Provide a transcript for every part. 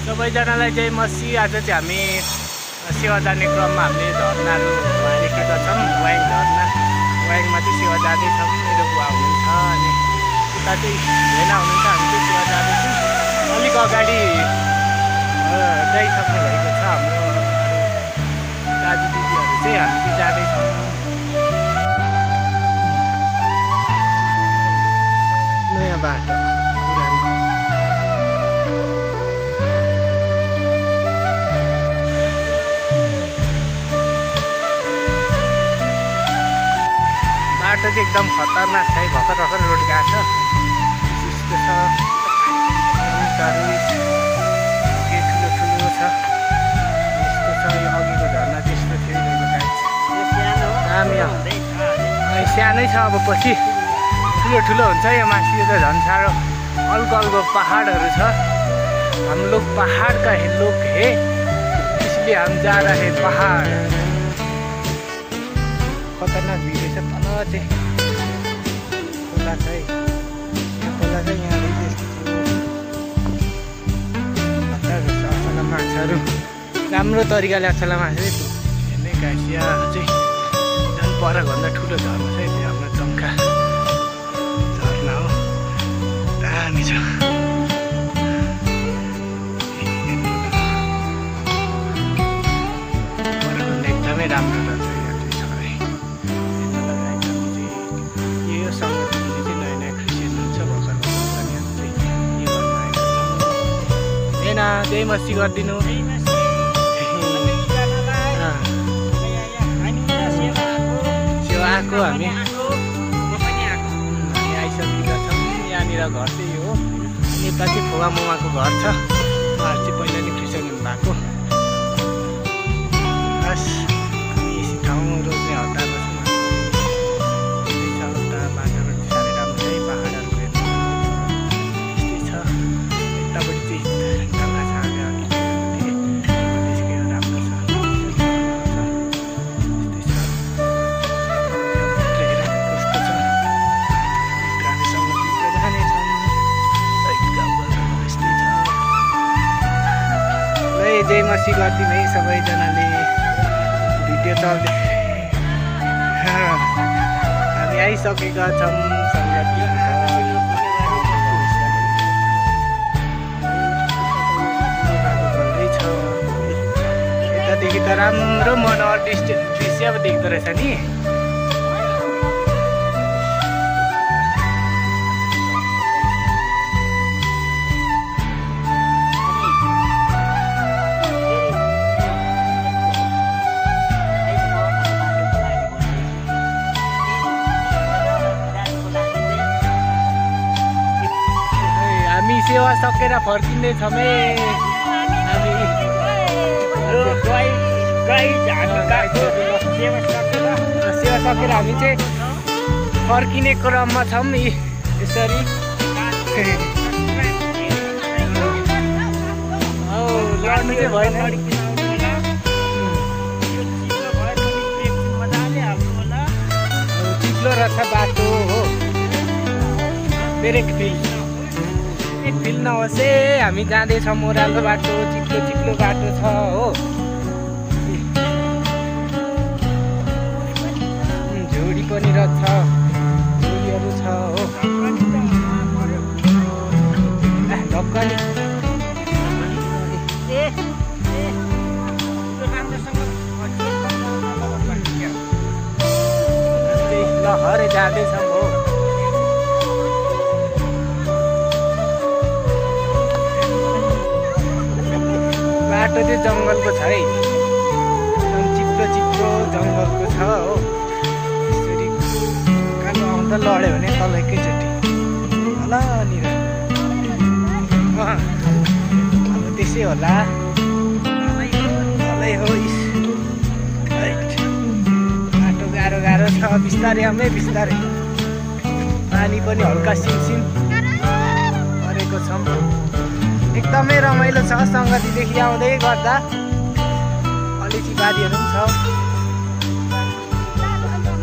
सबैजनालाई जय मसी। आज चाहिँ हामी सेवा जाने क्रममा हामीले झरनाहरू देखेका छौँ। वाइङ झरना, वाइङमा चाहिँ सेवा जाँदैछौँ। मेरो बुवा हुनुहुन्छ अनि उता चाहिँ भेना हुनुहुन्छ। हामी चाहिँ सेवा जाँदैछौँ। अलिक अगाडि गइसक्नु भएको छ हाम्रो दाजु दिदीहरू चाहिँ। हामी चाहिँ जाँदैछौँ। नयाँ बाटो बाटो चाहिँ एकदम खतरनाक छ है। भर्खर रोड गएको छ। यस्तो छ, ठुलो छ। यस्तो छ, यो अघिको झरना चाहिँ यस्तो थियो। सानै छ, अब पछि ठुलो हुन्छ। यो माथि त झन् साह्रो अल्गो पहाडहरू छ। हम लोग पहाड का लोग है, इसलिए हम जा रहे हैं पहाड। खतरनाक भिड छ। तल चाहिँ खोला छ है। यो खोला चाहिँ यहाँ असला माछाहरू राम्रो तरिकाले असला माछा हेर्ने गाइस। यहाँ चाहिँ झन् परभन्दा ठुलो झर्ना छ है। हाम्रो टङ्का झर्ना हो, दामी छ। परभन्दा एकदमै राम्रो रहेछ। जय मसी गरिदिनु। सेवा आएको हामी आइसकेका छौँ। यहाँनिर घर चाहिँ हो। यता चाहिँ फुवा मुमाको घर छ। उहाँहरू चाहिँ पहिला नै क्रिस्चियन हुनुभएको। बस हामी यस ठाउँ रोज्ने हतारमा छौँ। उता बाटोहरू साह्रै राम्रो छ है। पाहाडहरूको यस्तै छ। यतापट्टि चाहिँ जय मसी गरिदिनु है सबैजनाले। भिडियो चल्दै हामी आइसकेका छौँ। यतादेखि त राम्रो मनोहर दृश्य पो देख्दो रहेछ नि। सेवा सकेर फर्किँदैछौँ है। सेवा सकेर हामी चाहिँ फर्किने क्रममा छौँ। यसरी लड्नु चाहिँ भएन। चिप्लो रहेछ बाटो हो। ब्रेक फिल नहोस् है। हामी जाँदैछौँ ओह्रालो बाटो, चिप्लो बाटो छ हो। झोडी पनि रहेछ, झोडीहरू छ हो। ढक्कनी लहरै जाँदैछौँ हो। बाटो चाहिँ जङ्गलको छ है। एकदम चिप्लो जङ्गलको छ हो। यसरी कालो आउँदा लड्यो भने तल एकैचोटि हलनिर अब त्यसै होला। तलै हो। बाटो गाह्रो छ। बिस्तारै आमै बिस्तारै। पानी पनि हल्का सिमसिम परेको छ। एकदमै रमाइलो छ। सङ्गतिदेखि आउँदै गर्दा अलैँची बारीहरू पनि छ।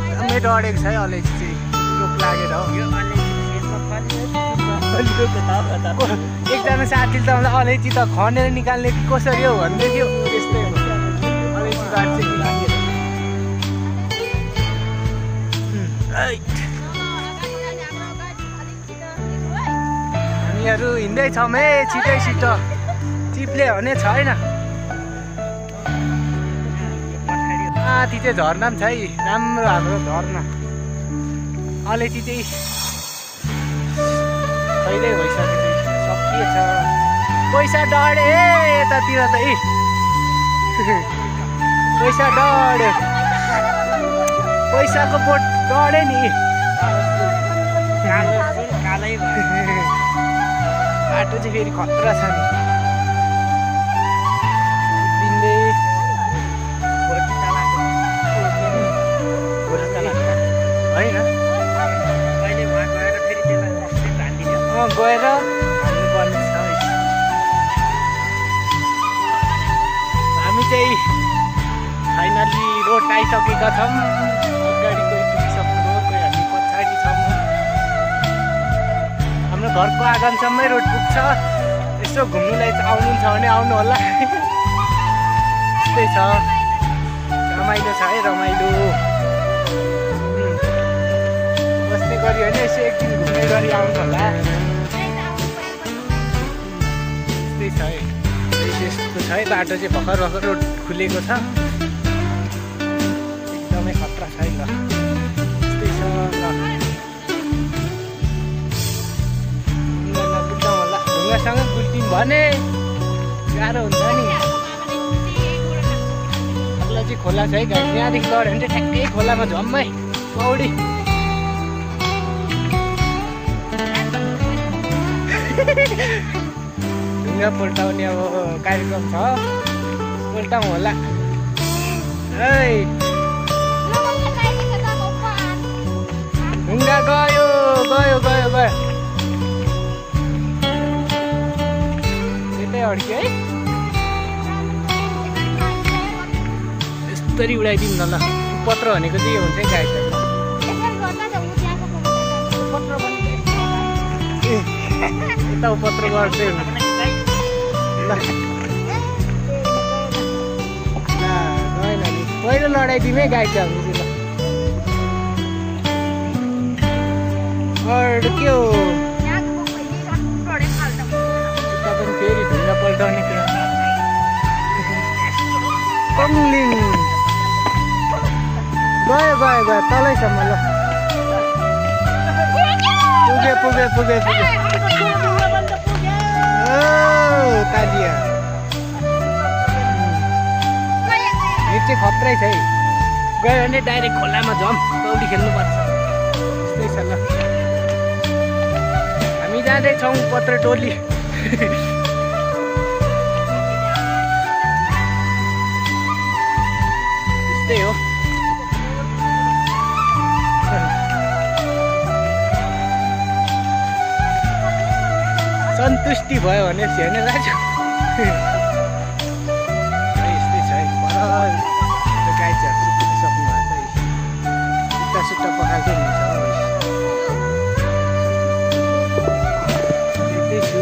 एकदमै डढेको छ है अलैँची चाहिँ। रोग लागेर हो। एकजना साथीले त मलाई अलैँची त खनेर निकाल्ने कि कसरी हो भन्दै थियो। त्यस्तै हो अलैँची काट्छ कि लागेर। हामीहरू हिँड्दैछौँ है छिटै छिटो। चिप्ले भने छैन। माथि चाहिँ झर्ना पनि छ है, राम्रो हाम्रो झर्ना। अलैँची चाहिँ कहिल्यै भइसकेको सकिएछ। पैसा डढ्यो है यतातिर त है। पैसा डढ्यो, पैसाको बोट डढ्यो नि। कालै बाटो चाहिँ फेरि खतरा छ नि। गएर हाल्नुपर्ने छ। हामी चाहिँ फाइनली रोड आइसकेका छौँ। अगाडि कोही पुगिसक्नुभयो, कोही हामी पछाडि छौँ। हाम्रो घरको आँगनसम्मै रोड पुग्छ। यसो घुम्नुलाई आउनुहुन्छ भने आउनु होला। त्यस्तै छ, रमाइलो छ है, रमाइलो। बस्ने गरी होइन, यसो एकदिन घुम्ने गरी आउनु होला। त्यस्तै छ है, यस्तो छ है बाटो चाहिँ। भर्खर भर्खर रोड खुलेको छ, एकदमै खतरा छ है। ल त्यस्तै छ। ल गुल्टाउँ होला, ढुङ्गासँग गुल्टिन् भने गाह्रो हुन्छ नि। अग्ला चाहिँ खोला छ है गाई। यहाँदेखि लड्यो भने चाहिँ ठ्याक्कै खोलामा झम्मै पौडी। ढुङ्गा पल्टाउने अब कार्यक्रम छ, पल्टाउँ होला। ढुङ्गा गयो गयो गयो गयो। यतै अड्क्यो है। यसरी उडाइदिउँ न। ल पत्र भनेको चाहिँ यो हुन्छ है गाई। यता पत्र गर्दै हुनु। गएन नि, पहिलो लडाइदिउँ है गाई चाहिँ हामी चाहिँ। ल अड्क्यो। यता पनि फेरि ढुङ्गा पल्टाउने कुरा। कङ्लिङ गयो गयो गयो तलैसम्म। ल पुगे पुगे पुगे पुगे। तालिया यो चाहिँ खत्रै छ है। गयो भने डाइरेक्ट खोलामा झम पौडी खेल्नुपर्छ। त्यस्तै छ। ल हामी जाँदैछौँ पत्र टोली। त्यस्तै हो। सन्तुष्टि भयो भने हेर्न जान्छु। यस्तै छ है। गाई चाहिँ सक्नु भएको छ है। सुट्टा सुट्टा पखाल्दै हुन्छ। त्यस्तै छु।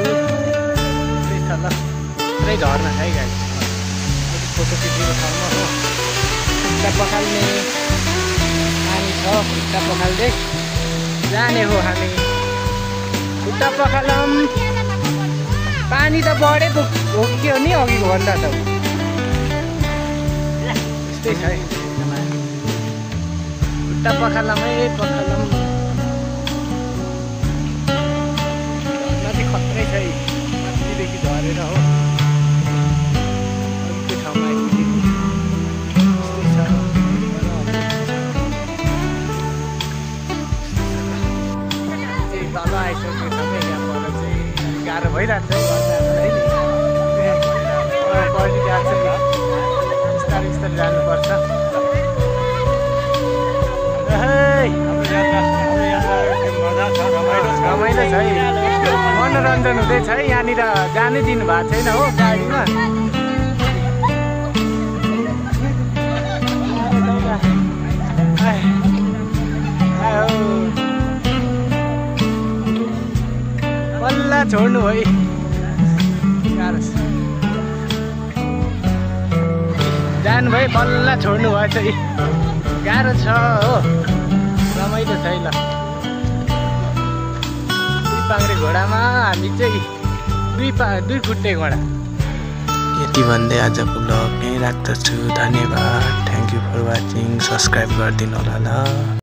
त्यस्तै छ। ल पुरै झर्ना छ है गाई। फोटो खिचेको ठाउँमा हो। खुट्टा पखाल्ने पानी छ, खुट्टा पखाल्दै जाने हो हामी। खुट्टा पखालौँ। पानी त बढेको हो कि के हो नि अघिको भन्दा त। त्यस्तै छ है। खुट्टा पखालौँ है, पखालौँ। माथि खत्रै छ है। माथिदेखि झरेर हो अघिको ठाउँमा आइपुगेको। त्यस्तै छ। तल आइसकेको छ है। यहाँ पर चाहिँ गाह्रो भइरहेको छ है। पढि जान्छ नि, बिस्तारै बिस्तारै जानुपर्छ। रमाइलो छ है, मनोरञ्जन हुँदैछ है। यहाँनिर जानै दिनु भएको छैन हो गाडीमा। बल्ल छोड्नु है गाह्रो छ जानु भाइ बल्ल छोड्नु भएछ गाह्रो छ हो रमाइलो छ है ल दुई पाङ्रे घोडामा हामी चाहिँ दुई खुट्टे घोडा यति भन्दै आजको भ्लग नै राख्दछु धन्यवाद thank you for watching subscribe गरिदिनु होला ल